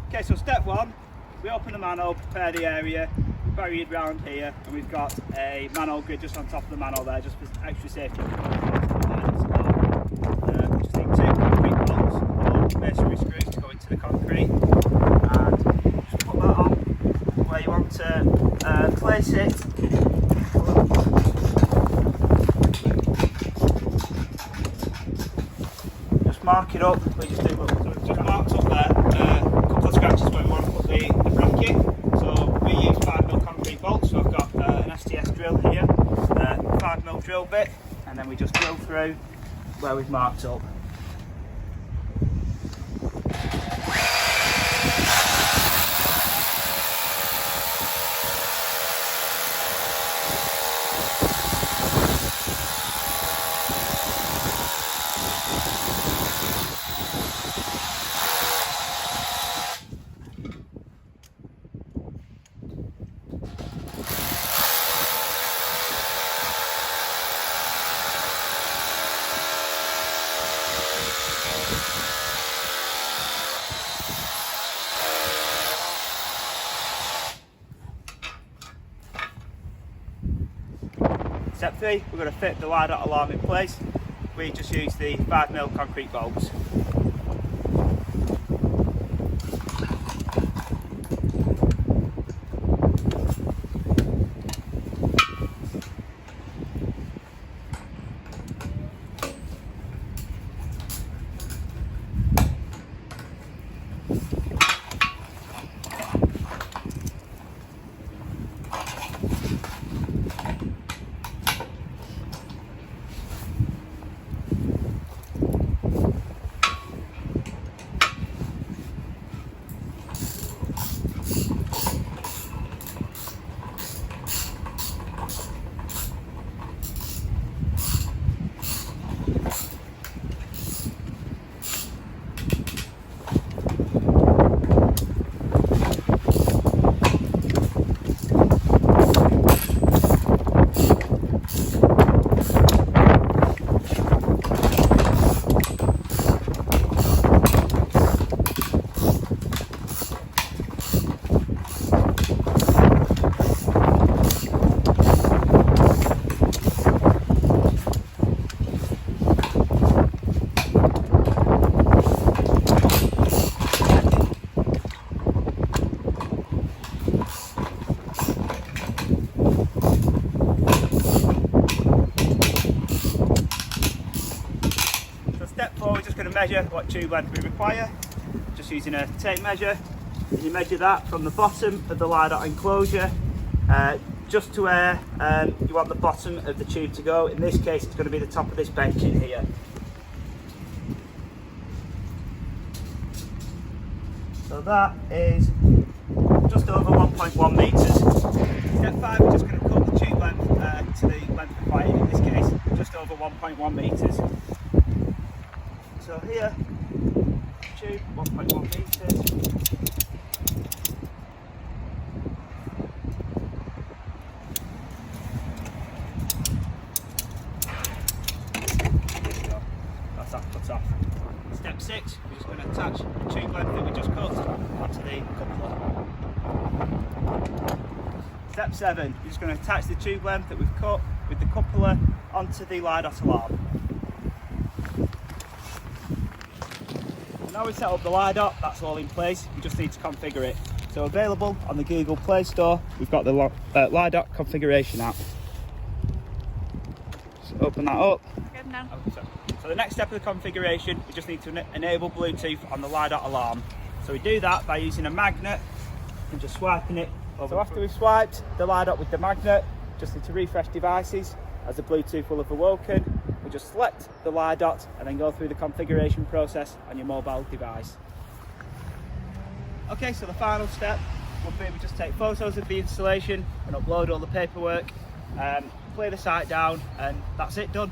Okay, so step one, we open the manhole, prepare the area, buried round here, and we've got a manhole grid just on top of the manhole there, just for extra safety. We just need 2 concrete bolts or masonry screws to go into the concrete, and just put that on where you want to place it. Just mark it up. We just do just marks up there. A couple of scratches where we want to put the bracket. So we use 5mm concrete bolts. So I've got an STS drill here, 5mm drill bit, and then we just drill through where we've marked up. Step 3, we're going to fit the LIDoTT alarm in place. We just use the 5mm concrete bolts. Step 4, we're just going to measure what tube length we require, just using a tape measure. And you measure that from the bottom of the LIDoTT enclosure just to where you want the bottom of the tube to go. In this case, it's going to be the top of this bench in here. So that is just over 1.1 metres. Step 5, we're just going to cut the tube length to the length required, in this case just over 1.1 metres. So here, tube, 1.1 metres. There we go. That's that cut off. Step 6, we're just going to attach the tube length that we just cut onto the coupler. Step 7, we're just going to attach the tube length that we've cut with the coupler onto the LIDoTT alarm. Now we set up the LIDoTT, that's all in place, we just need to configure it. So available on the Google Play Store, we've got the LIDoTT configuration app. So open that up. So the next step of the configuration, we just need to enable Bluetooth on the LIDoTT alarm. So we do that by using a magnet and just swiping it over. So after we've swiped the LIDoTT with the magnet, just need to refresh devices as the Bluetooth will have awoken. We just select the LIDoTT and then go through the configuration process on your mobile device. Okay, so the final step would be we just take photos of the installation and upload all the paperwork, clear the site down, and that's it, done.